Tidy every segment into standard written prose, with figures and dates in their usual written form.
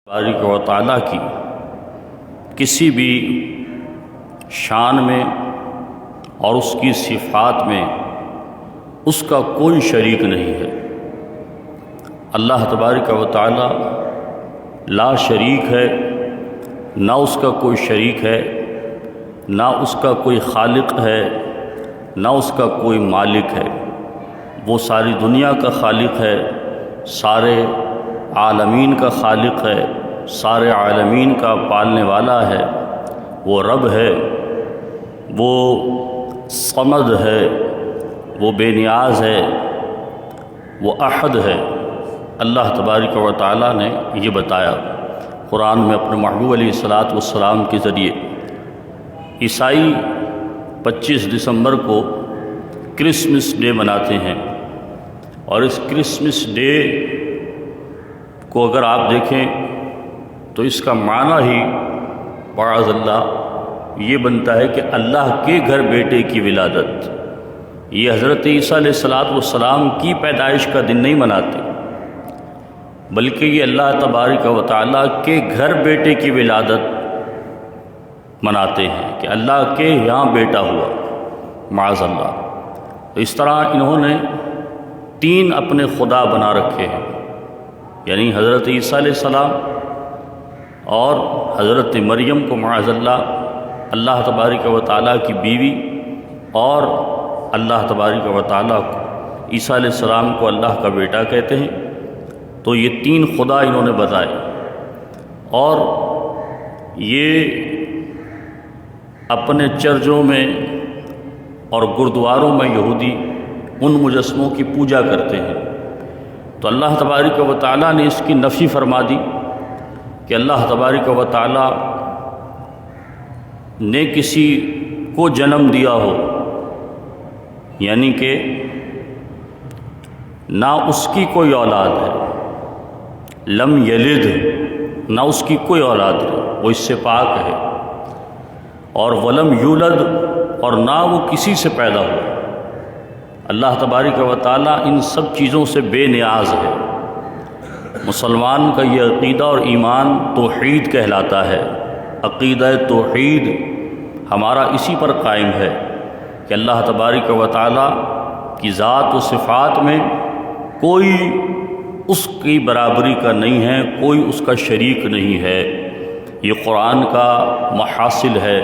بارک و تعالیٰ کی کسی بھی شان میں اور اس کی صفات میں اس کا کوئی شریک نہیں ہے۔ اللہ تبارک و تعالیٰ لا شریک ہے، نہ اس کا کوئی شریک ہے، نہ اس کا کوئی خالق ہے، نہ اس کا کوئی مالک ہے۔ وہ ساری دنیا کا خالق ہے، سارے عالمین کا خالق ہے، سارے عالمین کا پالنے والا ہے۔ وہ رب ہے، وہ صمد ہے، وہ بے نیاز ہے، وہ احد ہے۔ اللہ تبارک و تعالیٰ نے یہ بتایا قرآن میں اپنے محبوب علیہ الصلاۃ والسلام کے ذریعے۔ عیسائی 25 دسمبر کو کرسمس ڈے مناتے ہیں، اور اس کرسمس ڈے کو اگر آپ دیکھیں تو اس کا معنی ہی معاذ اللہ یہ بنتا ہے کہ اللہ کے گھر بیٹے کی ولادت۔ یہ حضرت عیسیٰ علیہ الصلاۃ والسلام کی پیدائش کا دن نہیں مناتے، بلکہ یہ اللہ تبارک و تعالیٰ کے گھر بیٹے کی ولادت مناتے ہیں کہ اللہ کے یہاں بیٹا ہوا معاذ اللہ۔ تو اس طرح انہوں نے 3 اپنے خدا بنا رکھے ہیں، یعنی حضرت عیسیٰ علیہ السلام اور حضرت مریم کو معاذ اللہ تبارک و تعالیٰ کی بیوی، اور اللہ تبارک و تعالیٰ کو عیسیٰ علیہ السلام کو اللہ کا بیٹا کہتے ہیں۔ تو یہ 3 خدا انہوں نے بتائے، اور یہ اپنے چرچوں میں اور گردواروں میں یہودی ان مجسموں کی پوجا کرتے ہیں۔ تو اللہ تبارک و تعالیٰ نے اس کی نفی فرما دی کہ اللہ تبارک و تعالیٰ نے کسی کو جنم دیا ہو، یعنی کہ نہ اس کی کوئی اولاد ہے، لم یلد، نہ اس کی کوئی اولاد ہے، وہ اس سے پاک ہے، اور ولم یولد، اور نہ وہ کسی سے پیدا ہوا۔ اللہ تبارک و تعالیٰ ان سب چیزوں سے بے نیاز ہے۔ مسلمان کا یہ عقیدہ اور ایمان توحید کہلاتا ہے۔ عقیدہ توحید ہمارا اسی پر قائم ہے کہ اللہ تبارک و تعالیٰ کی ذات و صفات میں کوئی اس کی برابری کا نہیں ہے، کوئی اس کا شریک نہیں ہے۔ یہ قرآن کا محاصل ہے۔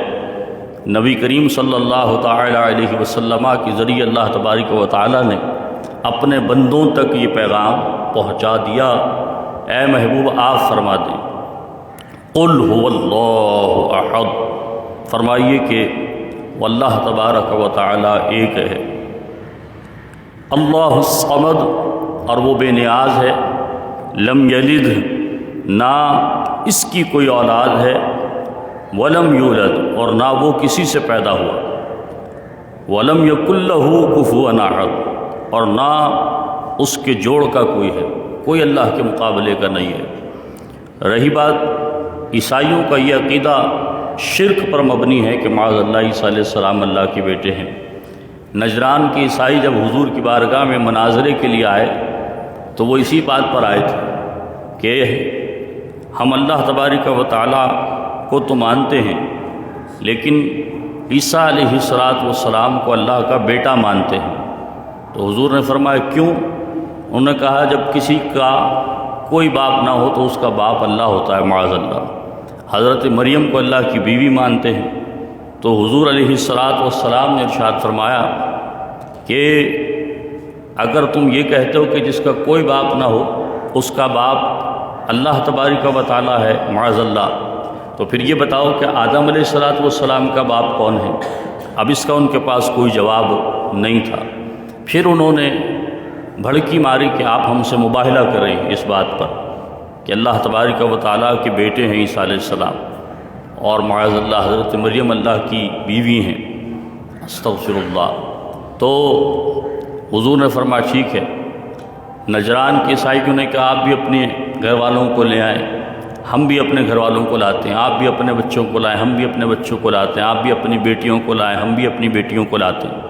نبی کریم صلی اللہ تعالی علیہ وسلم کے ذریعے اللہ تبارک و تعالیٰ نے اپنے بندوں تک یہ پیغام پہنچا دیا۔ اے محبوب آپ فرما دیں، قل هو اللہ احد، فرمائیے کہ واللہ تبارک و تعالیٰ ایک ہے۔ اللہ الصمد، اور وہ بے نیاز ہے۔ لم یلد، نہ اس کی کوئی اولاد ہے۔ ولم یولد، اور نہ وہ کسی سے پیدا ہوا۔ ولم یکن لہ کفوا احد، اور نہ اس کے جوڑ کا کوئی ہے، کوئی اللہ کے مقابلے کا نہیں ہے۔ رہی بات عیسائیوں کا یہ عقیدہ شرک پر مبنی ہے کہ معاذ اللہ عیسیٰ علیہ السلام اللہ کے بیٹے ہیں۔ نجران کے عیسائی جب حضور کی بارگاہ میں مناظرے کے لیے آئے تو وہ اسی بات پر آئے تھے کہ ہم اللہ تبارک و تعالیٰ کو تو مانتے ہیں، لیکن عیسیٰ علیہ السلام کو اللہ کا بیٹا مانتے ہیں۔ تو حضور نے فرمایا کیوں؟ انہوں نے کہا جب کسی کا کوئی باپ نہ ہو تو اس کا باپ اللہ ہوتا ہے معاذ اللہ۔ حضرت مریم کو اللہ کی بیوی مانتے ہیں، تو حضور علیہ السلام نے ارشاد فرمایا کہ اگر تم یہ کہتے ہو کہ جس کا کوئی باپ نہ ہو اس کا باپ اللہ تبارک و تعالیٰ ہے معاذ اللہ، تو پھر یہ بتاؤ کہ آدم علیہ السلام کا باپ کون ہے؟ اب اس کا ان کے پاس کوئی جواب نہیں تھا۔ پھر انہوں نے بھڑکی ماری کہ آپ ہم سے مباہلہ کریں اس بات پر کہ اللہ تبارک و تعالیٰ کے بیٹے ہیں عیسیٰ علیہ السلام، اور معاذ اللہ حضرت مریم اللہ کی بیوی ہیں، استغفر اللہ۔ تو حضور نے فرمایا ٹھیک ہے۔ نجران کے عیسائیوں نے کہا آپ بھی اپنے گھر والوں کو لے آئیں، ہم بھی اپنے گھر والوں کو لاتے ہیں، آپ بھی اپنے بچوں کو لائیں، ہم بھی اپنے بچوں کو لاتے ہیں، آپ بھی اپنی بیٹیوں کو لائیں، ہم بھی اپنی بیٹیوں کو لاتے ہیں،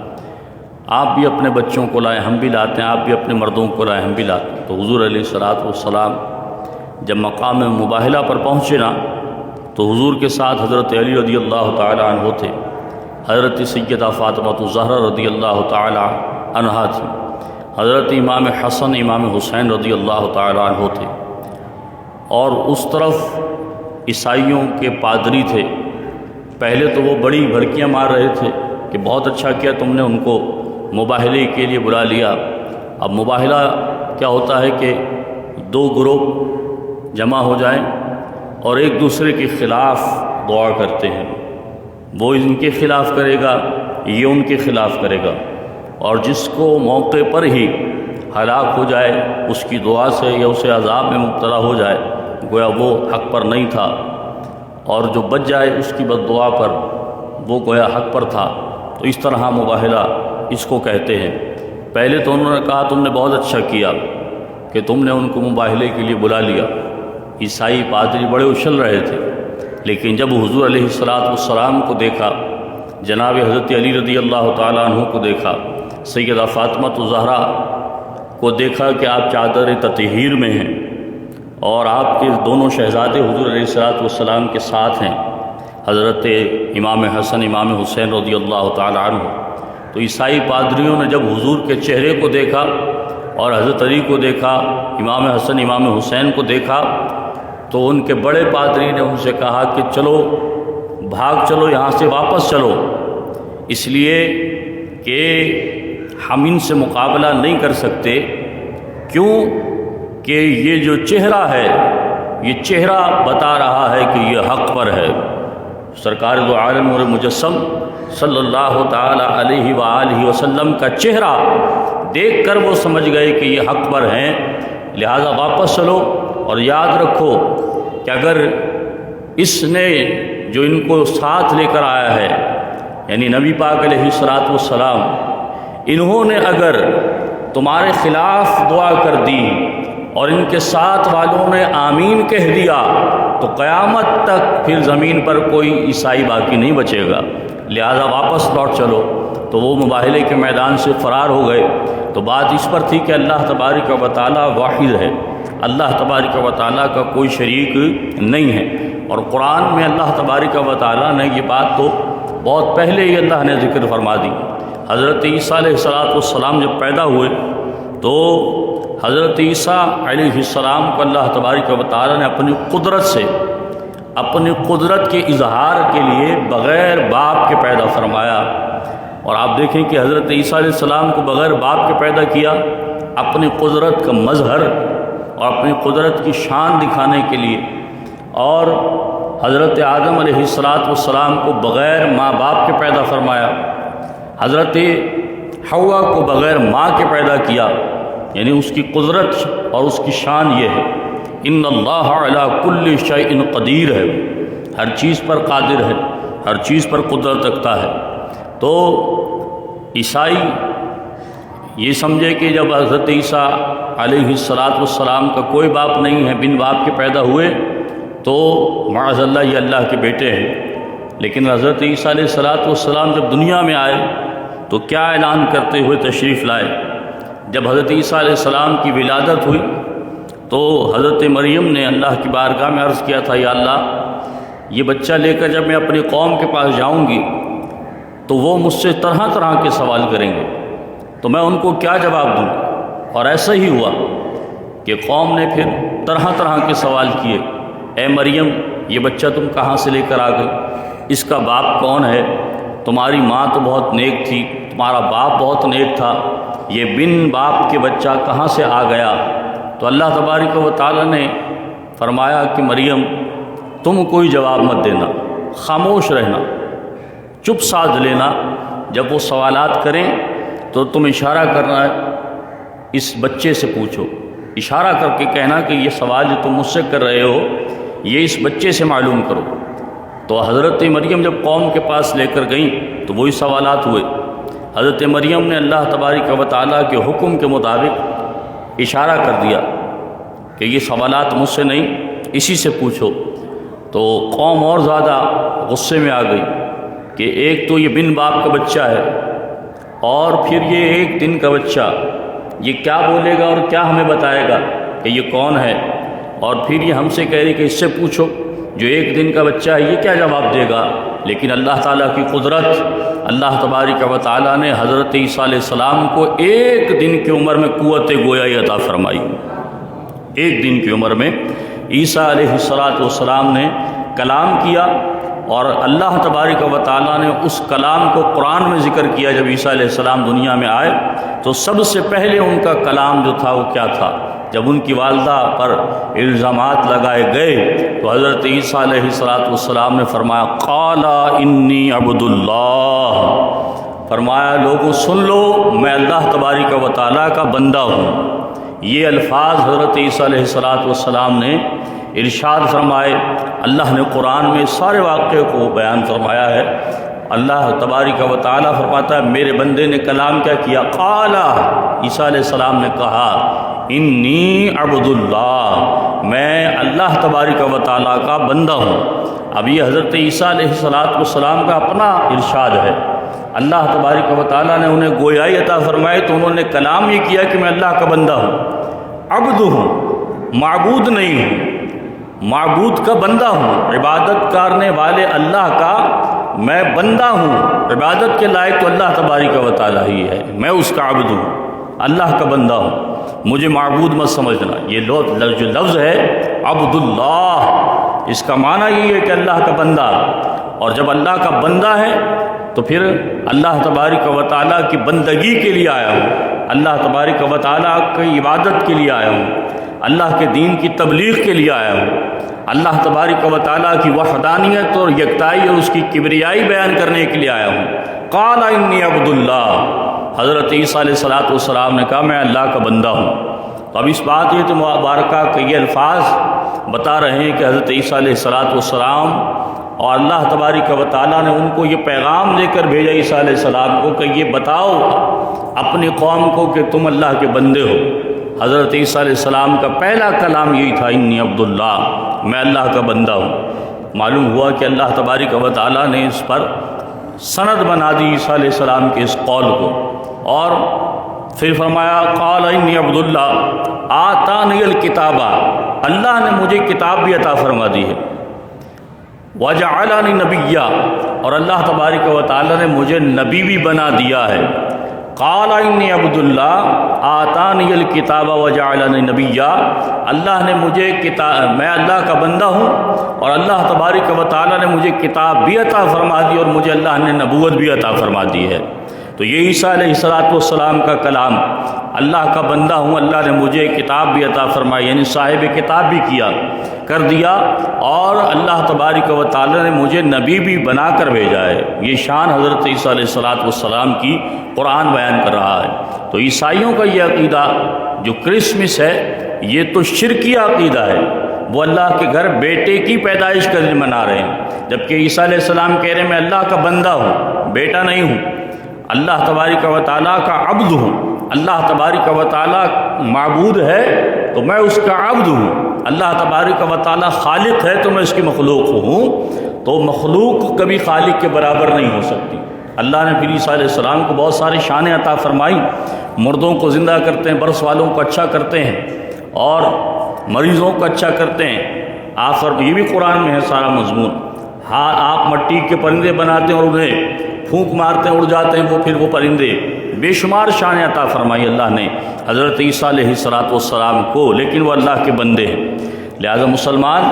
آپ بھی اپنے بچوں کو لائیں، ہم بھی لاتے ہیں، آپ بھی اپنے مردوں کو لائیں، ہم بھی لاتے ہیں۔ تو حضور علیہ السلام جب مقام مباہلہ پر پہنچے نا تو حضور کے ساتھ حضرت علی رضی اللہ تعالی عنہ تھے، حضرت سیدہ فاطمہ الزہرا رضی اللہ تعالی عنہا تھی، حضرت امام حسن امام حسین رضی اللہ تعالی عنہ تھے، اور اس طرف عیسائیوں کے پادری تھے۔ پہلے تو وہ بڑی بھڑکیاں مار رہے تھے کہ بہت اچھا کیا تم نے ان کو مباہلے کے لیے بلا لیا۔ اب مباہلہ کیا ہوتا ہے کہ دو گروپ جمع ہو جائیں اور ایک دوسرے کے خلاف دعا کرتے ہیں، وہ ان کے خلاف کرے گا، یہ ان کے خلاف کرے گا، اور جس کو موقع پر ہی ہلاک ہو جائے اس کی دعا سے یا اسے عذاب میں مبتلا ہو جائے گویا وہ حق پر نہیں تھا، اور جو بچ جائے اس کی بد دعا پر وہ گویا حق پر تھا۔ تو اس طرح مباہلہ اس کو کہتے ہیں۔ پہلے تو انہوں نے کہا تم نے بہت اچھا کیا کہ تم نے ان کو مباہلے کے لیے بلا لیا۔ عیسائی پادری بڑے اچھل رہے تھے، لیکن جب حضور علیہ السلام کو دیکھا، جناب حضرت علی رضی اللہ تعالیٰ عنہ کو دیکھا، سیدہ فاطمہ الزہرا کو دیکھا کہ آپ چادر تطہیر میں ہیں اور آپ کے دونوں شہزادے حضور علیہ السلام کے ساتھ ہیں، حضرت امام حسن امام حسین رضی اللہ تعالیٰ عنہ۔ تو عیسائی پادریوں نے جب حضور کے چہرے کو دیکھا اور حضرت علی کو دیکھا، امام حسن امام حسین کو دیکھا، تو ان کے بڑے پادری نے ان سے کہا کہ چلو بھاگ چلو، یہاں سے واپس چلو، اس لیے کہ ہم ان سے مقابلہ نہیں کر سکتے، کیوں کہ یہ جو چہرہ ہے یہ چہرہ بتا رہا ہے کہ یہ حق پر ہے۔ سرکار دو عالم اور مجسم صلی اللہ تعالی علیہ وآلہ وسلم کا چہرہ دیکھ کر وہ سمجھ گئے کہ یہ حق پر ہیں، لہذا واپس چلو، اور یاد رکھو کہ اگر اس نے جو ان کو ساتھ لے کر آیا ہے یعنی نبی پاک علیہ السلام، انہوں نے اگر تمہارے خلاف دعا کر دی اور ان کے ساتھ والوں نے آمین کہہ دیا تو قیامت تک پھر زمین پر کوئی عیسائی باقی نہیں بچے گا، لہذا واپس لوٹ چلو۔ تو وہ مباہلے کے میدان سے فرار ہو گئے۔ تو بات اس پر تھی کہ اللہ تبارک و تعالیٰ واحد ہے، اللہ تبارک و تعالیٰ کا کوئی شریک نہیں ہے، اور قرآن میں اللہ تبارک و تعالیٰ نے یہ بات تو بہت پہلے ہی اللہ نے ذکر فرما دی۔ حضرت عیسیٰ علیہ السلام جب پیدا ہوئے تو حضرت عیسیٰ علیہ السلام کو اللہ تبارک و تعالیٰ نے اپنی قدرت سے، اپنی قدرت کے اظہار کے لیے بغیر باپ کے پیدا فرمایا۔ اور آپ دیکھیں کہ حضرت عیسیٰ علیہ السلام کو بغیر باپ کے پیدا کیا، اپنی قدرت کا مظہر اور اپنی قدرت کی شان دکھانے کے لیے، اور حضرت آدم علیہ السلام کو بغیر ماں باپ کے پیدا فرمایا، حضرت حوا کو بغیر ماں کے پیدا کیا، یعنی اس کی قدرت اور اس کی شان یہ ہے، ان اللہ علی کل شیء قدیر ہے، ہر چیز پر قادر ہے، ہر چیز پر قدرت رکھتا ہے۔ تو عیسائی یہ سمجھے کہ جب حضرت عیسیٰ علیہ السلام کا کوئی باپ نہیں ہے، بن باپ کے پیدا ہوئے تو معاذ اللہ یہ اللہ کے بیٹے ہیں، لیکن حضرت عیسیٰ علیہ السلام جب دنیا میں آئے تو کیا اعلان کرتے ہوئے تشریف لائے؟ جب حضرت عیسیٰ علیہ السلام کی ولادت ہوئی تو حضرت مریم نے اللہ کی بارگاہ میں عرض کیا تھا، یا اللہ یہ بچہ لے کر جب میں اپنی قوم کے پاس جاؤں گی تو وہ مجھ سے طرح طرح کے سوال کریں گے، تو میں ان کو کیا جواب دوں؟ اور ایسا ہی ہوا کہ قوم نے پھر طرح طرح کے سوال کیے، اے مریم یہ بچہ تم کہاں سے لے کر آ گئی؟ اس کا باپ کون ہے؟ تمہاری ماں تو بہت نیک تھی، تمہارا باپ بہت نیک تھا، یہ بن باپ کے بچہ کہاں سے آ گیا؟ تو اللہ تبارک و تعالیٰ نے فرمایا کہ مریم تم کوئی جواب مت دینا، خاموش رہنا، چپ سادھ لینا، جب وہ سوالات کریں تو تم اشارہ کرنا ہے، اس بچے سے پوچھو، اشارہ کر کے کہنا کہ یہ سوال جو تم مجھ سے کر رہے ہو یہ اس بچے سے معلوم کرو۔ تو حضرت مریم جب قوم کے پاس لے کر گئیں تو وہی سوالات ہوئے۔ حضرت مریم نے اللہ تبارک و تعالیٰ کے حکم کے مطابق اشارہ کر دیا کہ یہ سوالات مجھ سے نہیں، اسی سے پوچھو۔ تو قوم اور زیادہ غصے میں آ گئی کہ ایک تو یہ بن باپ کا بچہ ہے اور پھر یہ ایک دن کا بچہ، یہ کیا بولے گا اور کیا ہمیں بتائے گا کہ یہ کون ہے؟ اور پھر یہ ہم سے کہہ رہی کہ اس سے پوچھو جو ایک دن کا بچہ ہے یہ کیا جواب دے گا. لیکن اللہ تعالیٰ کی قدرت، اللہ تبارک و تعالیٰ نے حضرت عیسیٰ علیہ السلام کو ایک دن کی عمر میں قوت گویائی عطا فرمائی. ایک دن کی عمر میں عیسیٰ علیہ السلام نے کلام کیا، اور اللہ تبارک و تعالیٰ نے اس کلام کو قرآن میں ذکر کیا. جب عیسیٰ علیہ السلام دنیا میں آئے تو سب سے پہلے ان کا کلام جو تھا وہ کیا تھا؟ جب ان کی والدہ پر الزامات لگائے گئے تو حضرت عیسیٰ علیہ السلام نے فرمایا قال انی عبد اللہ، فرمایا لوگوں سن لو میں اللہ تبارک و تعالیٰ کا بندہ ہوں. یہ الفاظ حضرت عیسیٰ علیہ السلام نے ارشاد فرمائے. اللہ نے قرآن میں سارے واقعے کو بیان فرمایا ہے. اللہ تبارک و تعالیٰ فرماتا ہے میرے بندے نے کلام کیا کیا؟ قال، عیسیٰ علیہ السلام نے کہا انی عبد اللہ، میں اللہ تبارک و تعالیٰ کا بندہ ہوں. اب یہ حضرت عیسیٰ علیہ السلام کا اپنا ارشاد ہے. اللہ تبارک و تعالیٰ نے انہیں گویائی عطا فرمائی تو انہوں نے کلام یہ کیا کہ میں اللہ کا بندہ ہوں، عبد ہوں، معبود نہیں ہوں، معبود کا بندہ ہوں، عبادت کرنے والے اللہ کا میں بندہ ہوں. عبادت کے لائق تو اللہ تبارک و تعالیٰ ہی ہے، میں اس کا عبد ہوں، اللہ کا بندہ ہوں، مجھے معبود مت سمجھنا. یہ جو لفظ ہے عبد اللہ، اس کا معنی یہ ہے کہ اللہ کا بندہ. اور جب اللہ کا بندہ ہے تو پھر اللہ تبارک و تعالیٰ کی بندگی کے لیے آیا ہوں، اللہ تبارک و تعالیٰ کی عبادت کے لیے آیا ہوں، اللہ کے دین کی تبلیغ کے لیے آیا ہوں، اللہ تبارک و تعالیٰ کی وحدانیت اور یکتائی اور اس کی کبریائی بیان کرنے کے لیے آیا ہوں. قال انی عبد اللہ، حضرت عیسیٰ علیہ السلام نے کہا میں اللہ کا بندہ ہوں. تو اب اس بات یہ تو مبارکہ کہ یہ الفاظ بتا رہے ہیں کہ حضرت عیسیٰ علیہ السلام اور اللہ تبارک و تعالیٰ نے ان کو یہ پیغام دے کر بھیجا عیسیٰ علیہ السلام کو کہ یہ بتاؤ اپنی قوم کو کہ تم اللہ کے بندے ہو. حضرت عیسیٰ علیہ السلام کا پہلا کلام یہی تھا انی عبد اللہ، میں اللہ کا بندہ ہوں. معلوم ہوا کہ اللہ تبارک و تعالیٰ نے اس پر سند بنا دی عیسیٰ علیہ السلام کے اس قول کو، اور پھر فرمایا قال انی عبد اللہ آتانی الکتاب، اللہ نے مجھے کتاب بھی عطا فرما دی ہے. وجعلنی نبیا، اور اللہ تبارک و تعالیٰ نے مجھے نبی بھی بنا دیا ہے. قال انی عبد اللہ آتانی الکتاب وجعلنی نبیا، اللہ نے مجھے میں اللہ کا بندہ ہوں اور اللہ تبارک و تعالیٰ نے مجھے کتاب بھی عطا فرما دی اور مجھے اللہ نے نبوت بھی عطا فرما دی ہے. تو یہ عیسیٰ علیہ السلام کا کلام، اللہ کا بندہ ہوں، اللہ نے مجھے کتاب بھی عطا فرمائی، یعنی صاحب کتاب بھی کر دیا، اور اللہ تبارک و تعالیٰ نے مجھے نبی بھی بنا کر بھیجا ہے. یہ شان حضرت عیسیٰ علیہ السلام کی قرآن بیان کر رہا ہے. تو عیسائیوں کا یہ عقیدہ جو کرسمس ہے یہ تو شرکی عقیدہ ہے. وہ اللہ کے گھر بیٹے کی پیدائش کا دن منا رہے ہیں، جبکہ عیسیٰ علیہ السلام کہہ رہے ہیں میں اللہ کا بندہ ہوں، بیٹا نہیں ہوں، اللہ تبارک و تعالیٰ کا عبد ہوں. اللہ تبارک و تعالیٰ معبود ہے تو میں اس کا عبد ہوں. اللہ تبارک و تعالیٰ خالق ہے تو میں اس کی مخلوق ہوں. تو مخلوق کبھی خالق کے برابر نہیں ہو سکتی. اللہ نے پھر عیسیٰ علیہ السلام کو بہت ساری شانیں عطا فرمائی. مردوں کو زندہ کرتے ہیں، برس والوں کو اچھا کرتے ہیں، اور مریضوں کو اچھا کرتے ہیں. آخر یہ بھی قرآن میں ہے سارا مضمون. ہاں آپ مٹی کے پرندے بناتے ہیں اور انہیں پھونک مارتے ہیں، اڑ جاتے ہیں وہ پرندے. بے شمار شانیں عطا فرمائی اللہ نے حضرت عیسیٰ علیہ السلام کو، لیکن وہ اللہ کے بندے ہیں. لہذا مسلمان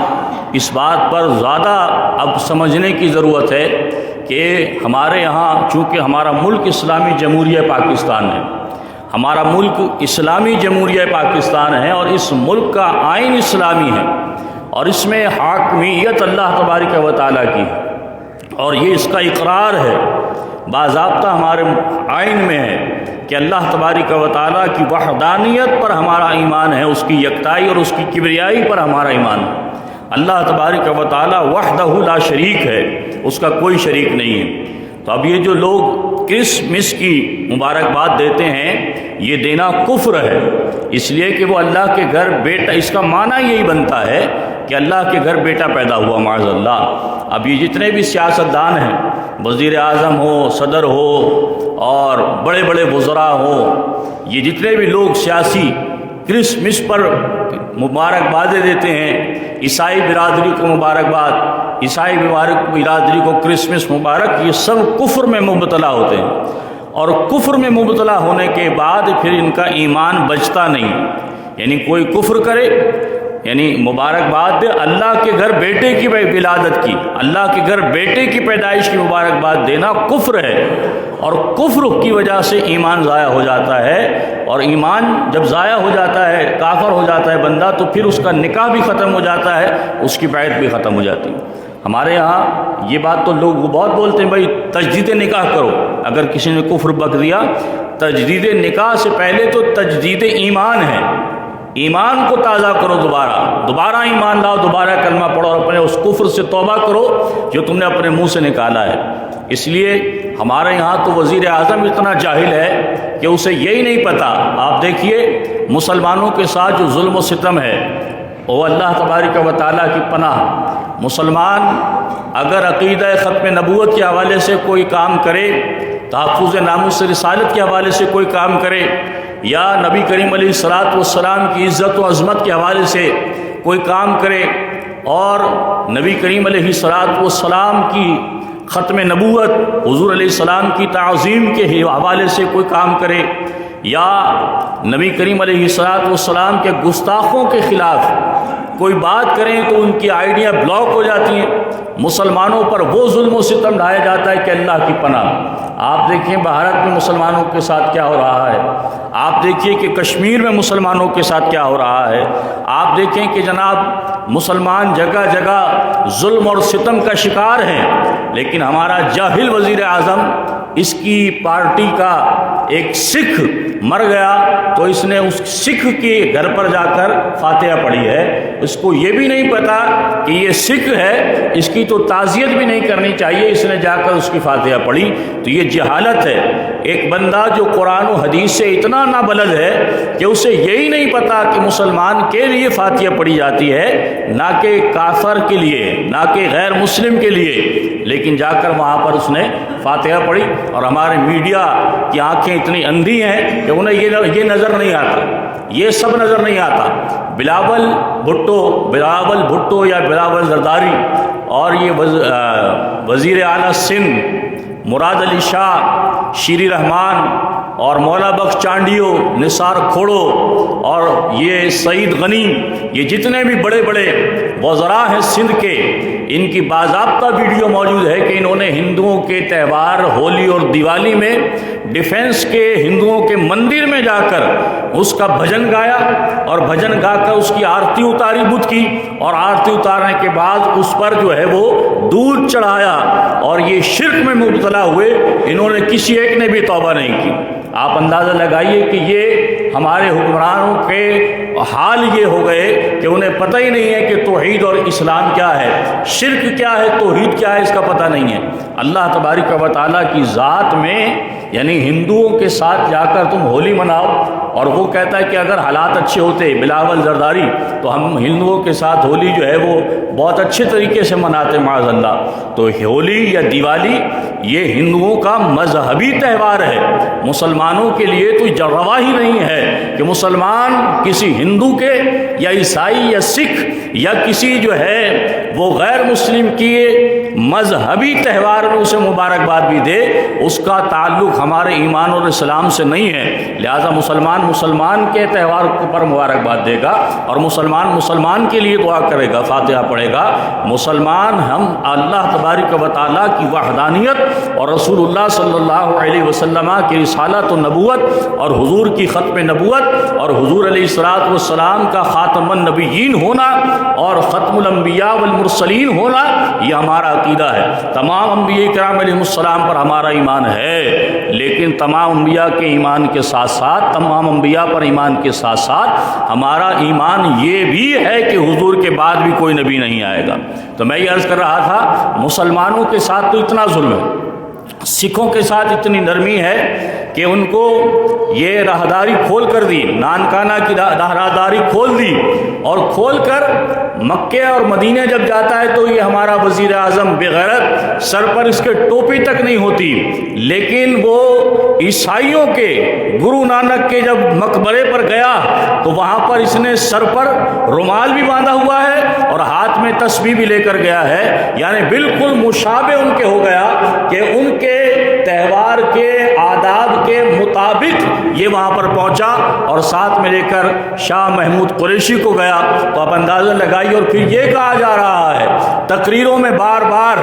اس بات پر زیادہ اب سمجھنے کی ضرورت ہے کہ ہمارے یہاں چونکہ ہمارا ملک اسلامی جمہوریہ پاکستان ہے، ہمارا ملک اسلامی جمہوریہ پاکستان ہے، اور اس ملک کا آئین اسلامی ہے، اور اس میں حاکمیت اللہ تبارک و تعالیٰ کی ہے، اور یہ اس کا اقرار ہے باضابطہ ہمارے آئین میں ہے کہ اللہ تبارک و تعالیٰ کی وحدانیت پر ہمارا ایمان ہے، اس کی یکتائی اور اس کی کبریائی پر ہمارا ایمان ہے. اللہ تبارک و تعالیٰ وحدہ لا شریک ہے، اس کا کوئی شریک نہیں ہے. تو اب یہ جو لوگ کرسمس کی مبارکباد دیتے ہیں یہ دینا کفر ہے، اس لیے کہ وہ اللہ کے گھر بیٹا، اس کا معنی یہی بنتا ہے کہ اللہ کے گھر بیٹا پیدا ہوا معاذ اللہ. اب یہ جتنے بھی سیاستدان ہیں، وزیر اعظم ہو، صدر ہو، اور بڑے بڑے وزراء ہوں، یہ جتنے بھی لوگ سیاسی کرسمس پر مبارکبادیں دیتے ہیں، عیسائی برادری کو مبارکباد، عیسائی برادری کو کرسمس مبارک، یہ سب کفر میں مبتلا ہوتے ہیں، اور کفر میں مبتلا ہونے کے بعد پھر ان کا ایمان بچتا نہیں۔ یعنی کوئی کفر کرے، یعنی مبارکباد دے، اللہ کے گھر بیٹے کی ولادت کی، اللہ کے گھر بیٹے کی پیدائش کی مبارکباد دینا کفر ہے، اور کفر کی وجہ سے ایمان ضائع ہو جاتا ہے، اور ایمان جب ضائع ہو جاتا ہے، کافر ہو جاتا ہے بندہ، تو پھر اس کا نکاح بھی ختم ہو جاتا ہے، اس کی بیعت بھی ختم ہو جاتی ہے۔ ہمارے ہاں یہ بات تو لوگ بہت بولتے ہیں، بھائی تجدید نکاح کرو۔ اگر کسی نے کفر بک دیا، تجدید نکاح سے پہلے تو تجدید ایمان ہے، ایمان کو تازہ کرو، دوبارہ ایمان لاؤ، دوبارہ کلمہ پڑھو، اور اپنے اس کفر سے توبہ کرو جو تم نے اپنے منہ سے نکالا ہے۔ اس لیے ہمارے یہاں تو وزیر اعظم اتنا جاہل ہے کہ اسے یہی نہیں پتہ۔ آپ دیکھیے مسلمانوں کے ساتھ جو ظلم و ستم ہے، وہ اللہ تبارک و تعالیٰ کی پناہ۔ مسلمان اگر عقیدہ ختم نبوت کے حوالے سے کوئی کام کرے، تحفظ ناموس رسالت کے حوالے سے کوئی کام کرے، یا نبی کریم علیہ الصلوۃ والسلام کی عزت و عظمت کے حوالے سے کوئی کام کرے، اور نبی کریم علیہ الصلوۃ والسلام کی ختم نبوت، حضور علیہ السلام کی تعظیم کے حوالے سے کوئی کام کرے، یا نبی کریم علیہ الصلوۃ والسلام کے گستاخوں کے خلاف کوئی بات کریں تو ان کی آئیڈیاں بلاک ہو جاتی ہیں، مسلمانوں پر وہ ظلم و ستم ڈھایا جاتا ہے کہ اللہ کی پناہ۔ آپ دیکھیں بھارت میں مسلمانوں کے ساتھ کیا ہو رہا ہے، آپ دیکھیے کہ کشمیر میں مسلمانوں کے ساتھ کیا ہو رہا ہے، آپ دیکھیں کہ جناب مسلمان جگہ جگہ ظلم اور ستم کا شکار ہیں، لیکن ہمارا جاہل وزیر اعظم، اس کی پارٹی کا ایک سکھ مر گیا تو اس نے اس سکھ کے گھر پر جا کر فاتحہ پڑھی ہے، اس کو یہ بھی نہیں پتا کہ یہ سکھ ہے، اس کی تو تعزیت بھی نہیں کرنی چاہیے، اس نے جا کر اس کی فاتحہ پڑھی، تو یہ جہالت ہے۔ ایک بندہ جو قرآن و حدیث سے اتنا نابلد ہے کہ اسے یہی نہیں پتا کہ مسلمان کے لیے فاتحہ پڑھی جاتی ہے، نہ کہ کافر کے لیے، نہ کہ غیر مسلم کے لیے، لیکن جا کر وہاں پر اس نے فاتحہ پڑھی۔ اور ہمارے میڈیا کی آنکھیں اتنی اندھی ہیں کہ انہیں یہ نظر نہیں آتا، یہ سب نظر نہیں آتا۔ بلاول بھٹو یا بلاول زرداری اور یہ وزیر اعلیٰ سندھ مراد علی شاہ، شیری رحمان اور مولا بخش چانڈیو، نثار کھوڑو اور یہ سعید غنی، یہ جتنے بھی بڑے بڑے وزراء ہیں سندھ کے، ان کی باضابطہ ویڈیو موجود ہے کہ انہوں نے ہندوؤں کے تہوار ہولی اور دیوالی میں ڈیفنس کے ہندوؤں کے مندر میں جا کر اس کا بھجن گایا، اور بھجن گا کر اس کی آرتی اتاری بت کی، اور آرتی اتارنے کے بعد اس پر جو ہے وہ دودھ چڑھایا، اور یہ شرک میں مبتلا ہوئے، انہوں نے کسی ایک نے بھی توبہ نہیں کی۔ آپ اندازہ لگائیے کہ یہ ہمارے حکمرانوں کے حال یہ ہو گئے کہ انہیں پتہ ہی نہیں ہے کہ توحید اور اسلام کیا ہے، شرک کیا ہے، توحید کیا ہے، اس کا پتہ نہیں ہے۔ اللہ تبارک و تعالیٰ کی ذات میں، یعنی ہندوؤں کے ساتھ جا کر تم ہولی مناؤ، اور وہ کہتا ہے کہ اگر حالات اچھے ہوتے بلاول زرداری تو ہم ہندوؤں کے ساتھ ہولی جو ہے وہ بہت اچھے طریقے سے مناتے معاذ اللہ۔ تو ہولی یا دیوالی یہ ہندوؤں کا مذہبی تہوار ہے، مسلمانوں کے لیے تو روا ہی نہیں ہے کہ مسلمان کسی ہندو کے یا عیسائی یا سکھ یا کسی جو ہے وہ غیر مسلم کی مذہبی تہوار میں اسے مبارکباد بھی دے، اس کا تعلق ہمارے ایمان اور اسلام سے نہیں ہے۔ لہذا مسلمان کے تہوار پر مبارکباد دے گا، اور مسلمان کے لیے دعا کرے گا، فاتحہ پڑھے گا۔ مسلمان ہم اللہ تبارک و تعالیٰ کی وحدانیت اور رسول اللہ صلی اللہ علیہ وسلم کی رسالت و نبوت اور حضور کی ختم نبوت اور حضور علیہ الصلوۃ والسلام کا خاتم النبیین ہونا اور ختم الانبیاء والمرسلین ہونا، یہ ہمارا عقیدہ ہے۔ تمام انبیاء کرام علیہ السلام پر ہمارا ایمان ہے، لیکن تمام انبیاء کے ایمان کے ساتھ ساتھ، تمام انبیاء پر ایمان کے ساتھ ساتھ ہمارا ایمان یہ بھی ہے کہ حضور کے بعد بھی کوئی نبی نہیں آئے گا۔ تو میں یہ عرض کر رہا تھا، مسلمانوں کے ساتھ تو اتنا ظلم ہے، سکھوں کے ساتھ اتنی نرمی ہے کہ ان کو یہ راہداری کھول کر دی، نانکانہ کی راہداری کھول دی، اور کھول کر مکے اور مدینے جب جاتا ہے تو یہ ہمارا وزیر اعظم بغیرت، سر پر اس کے ٹوپی تک نہیں ہوتی، لیکن وہ عیسائیوں کے گرو نانک کے جب مقبرے پر گیا تو وہاں پر اس نے سر پر رومال بھی باندھا ہوا ہے اور ہاتھ میں تسبیح بھی لے کر گیا ہے، یعنی بالکل مشابہ ان کے ہو گیا کہ ان کے تہوار کے آداب کے مطابق یہ وہاں پر پہنچا اور ساتھ میں لے کر شاہ محمود قریشی کو گیا۔ تو آپ اندازہ لگائیے، اور پھر یہ کہا جا رہا ہے تقریروں میں بار بار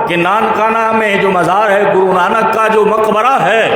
کہ نانکانہ میں جو مزار ہے گرو نانک کا جو مقبرہ ہے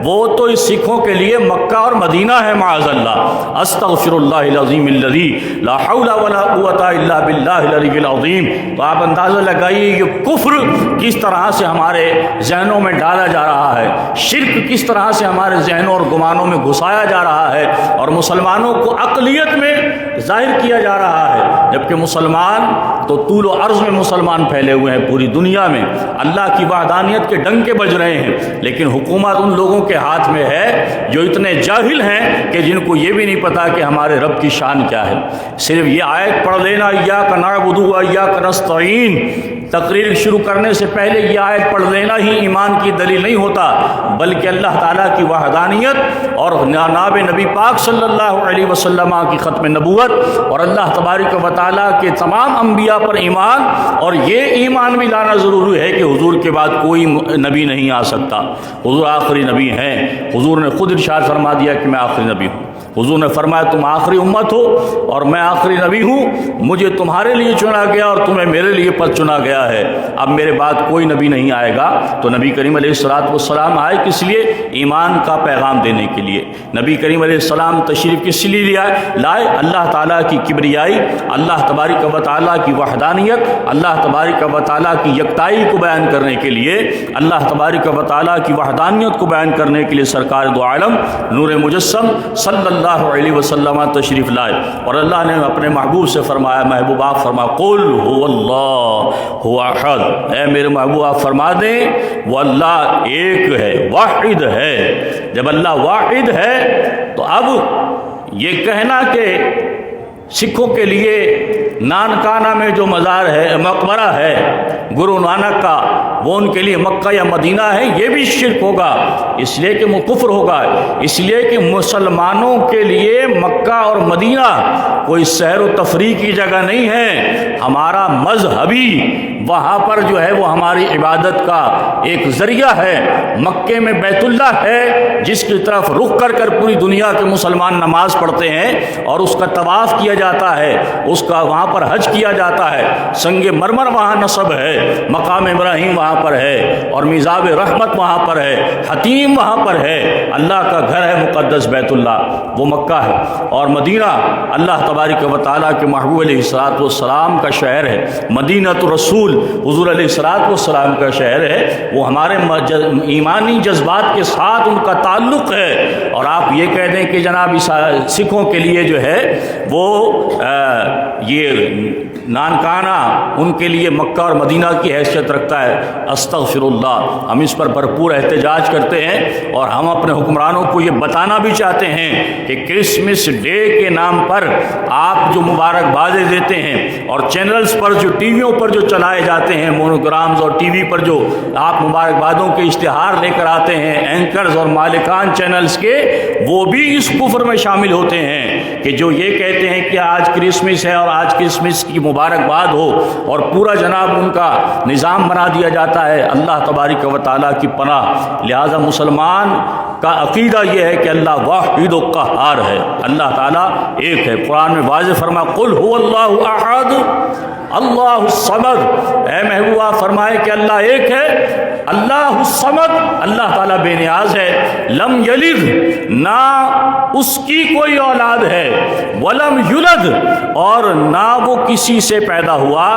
وہ تو اس سکھوں کے لیے مکہ اور مدینہ ہے، معاذ اللہ، استغفر اللہ العظیم الذی لا حول ولا قوۃ الا باللہ العلی العظیم۔ تو آپ اندازہ لگائیے یہ کفر کس طرح سے ہمارے ذہنوں میں ڈالا جا رہا ہے، شرک کس طرح سے ہمارے ذہنوں اور گمانوں میں گھسایا جا رہا ہے، اور مسلمانوں کو اقلیت میں ظاہر کیا جا رہا ہے، جبکہ مسلمان تو طول و عرض میں مسلمان پھیلے ہوئے ہیں پوری دنیا میں، اللہ کی وحدانیت کے ڈنکے بج رہے ہیں، لیکن حکومت ان لوگوں کے ہاتھ میں ہے جو اتنے جاہل ہیں کہ جن کو یہ بھی نہیں پتا کہ ہمارے رب کی شان کیا ہے۔ صرف یہ آیت پڑھ لینا ایاک نعبد و ایاک نستعین، تقریر شروع کرنے سے پہلے یہ آیت پڑھ لینا ہی ایمان کی دلیل نہیں ہوتا، بلکہ اللہ تعالیٰ کی وحدانیت اور جناب نبی پاک صلی اللہ علیہ وسلم کی ختم نبوت اور اللہ تبارک و تعالیٰ کے تمام انبیاء پر ایمان، اور یہ ایمان بھی لانا ضروری ہے کہ حضور کے بعد کوئی نبی نہیں آ سکتا، حضور آخری نبی ہیں۔ حضور نے خود ارشاد فرما دیا کہ میں آخری نبی ہوں، حضور نے فرمایا تم آخری امت ہو اور میں آخری نبی ہوں، مجھے تمہارے لیے چنا گیا اور تمہیں میرے لیے پس چنا گیا ہے، اب میرے بعد کوئی نبی نہیں آئے گا۔ تو نبی کریم علیہ السلام آئے کس لیے؟ ایمان کا پیغام دینے کے لیے۔ نبی کریم علیہ السلام تشریف کس لیے لائے؟ اللہ تعالیٰ کی کبریائی، اللہ تبارک و تعالیٰ کی وحدانیت، اللہ تبارک و تعالیٰ کی یکتائی کو بیان کرنے کے لیے، اللہ تبارک و تعالیٰ کی وحدانیت کو بیان کرنے کے لیے سرکار دو عالم نور مجسم صلی اللہ علیہ وسلم تشریف لائے، اور اللہ نے اپنے محبوب سے فرمایا، محبوب آپ فرما قل هو اللہ هو احد، اے میرے محبوب آپ فرما دیں وہ اللہ ایک ہے، واحد ہے۔ جب اللہ واحد ہے تو اب یہ کہنا کہ سکھوں کے لیے نانکانہ میں جو مزار ہے، مقبرہ ہے گرو نانک کا، وہ ان کے لیے مکہ یا مدینہ ہے، یہ بھی شرک ہوگا، اس لیے کہ وہ کفر ہوگا، اس لیے کہ مسلمانوں کے لیے مکہ اور مدینہ کوئی سیر و تفریح کی جگہ نہیں ہے، ہمارا مذہبی وہاں پر جو ہے وہ ہماری عبادت کا ایک ذریعہ ہے۔ مکے میں بیت اللہ ہے جس کی طرف رخ کر کر پوری دنیا کے مسلمان نماز پڑھتے ہیں اور اس کا طواف کیا جاتا ہے، اس کا وہاں پر حج کیا جاتا ہے، سنگ مرمر وہاں نصب ہے، مقام ابراہیم وہاں پر ہے، اور میزاب رحمت وہاں پر ہے، حتیم وہاں پر ہے، اللہ کا گھر ہے مقدس بیت اللہ وہ مکہ ہے، اور مدینہ اللہ تبارک و تعالیٰ کے محبوب علیہ الصلوۃ والسلام کا شہر ہے، مدینہ رسول حضور علیہ الصلوۃ والسلام کا شہر ہے، وہ ہمارے ایمانی جذبات کے ساتھ ان کا تعلق ہے۔ اور آپ یہ کہہ دیں کہ جناب سکھوں کے لیے جو ہے وہ یہ نانکانہ ان کے لیے مکہ اور مدینہ کی حیثیت رکھتا ہے، استغفر اللہ، ہم اس پر بھرپور احتجاج کرتے ہیں، اور ہم اپنے حکمرانوں کو یہ بتانا بھی چاہتے ہیں کہ کرسمس ڈے کے نام پر آپ جو مبارکبادیں دیتے ہیں اور چینلز پر جو ٹی ویوں پر جو چلائے جاتے ہیں مونوگرامز، اور ٹی وی پر جو آپ مبارکبادوں کے اشتہار لے کر آتے ہیں اینکرز اور مالکان چینلز کے، وہ بھی اس کفر میں شامل ہوتے ہیں کہ جو یہ کہتے ہیں کہ آج کرسمس ہے اور آج کرسمس کی مبارکباد ہو، اور پورا جناب ان کا نظام بنا دیا جاتا ہے اللہ تبارک و تعالیٰ کی پناہ۔ لہذا مسلمان کا عقیدہ یہ ہے کہ اللہ واحد و قہار ہے، اللہ تعالیٰ ایک ہے۔ قرآن میں واضح فرما قل هو اللہ احد اللہ الصمد، اے محبوبہ فرمائے کہ اللہ ایک ہے، اللہ الصمد، اللہ تعالیٰ بے نیاز ہے، لم یلد، نہ اس کی کوئی اولاد ہے، ولم یولد، اور نہ وہ کسی سے پیدا ہوا،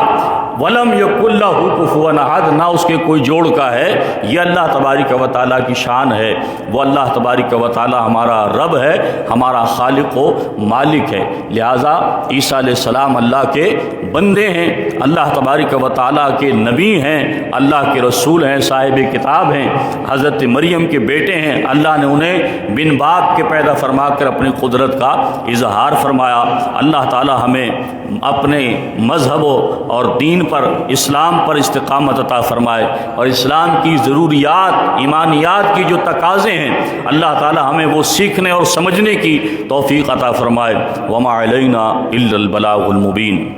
ولم یکن لہ کفوا احد، نہ اس کے کوئی جوڑ کا ہے۔ یہ اللہ تبارک و تعالیٰ کی شان ہے، وہ اللہ تبارک و تعالیٰ ہمارا رب ہے، ہمارا خالق و مالک ہے۔ لہٰذا عیسیٰ علیہ السلام اللہ کے بندے ہیں، ہیں، اللہ تبارک و تعالیٰ کے نبی ہیں، اللہ کے رسول ہیں، صاحب کتاب ہیں، حضرت مریم کے بیٹے ہیں، اللہ نے انہیں بن باپ کے پیدا فرما کر اپنی قدرت کا اظہار فرمایا۔ اللہ تعالیٰ ہمیں اپنے مذہب اور دین پر، اسلام پر استقامت عطا فرمائے، اور اسلام کی ضروریات، ایمانیات کی جو تقاضے ہیں اللہ تعالیٰ ہمیں وہ سیکھنے اور سمجھنے کی توفیق عطا فرمائے۔ وما علینا الا البلاغ المبین۔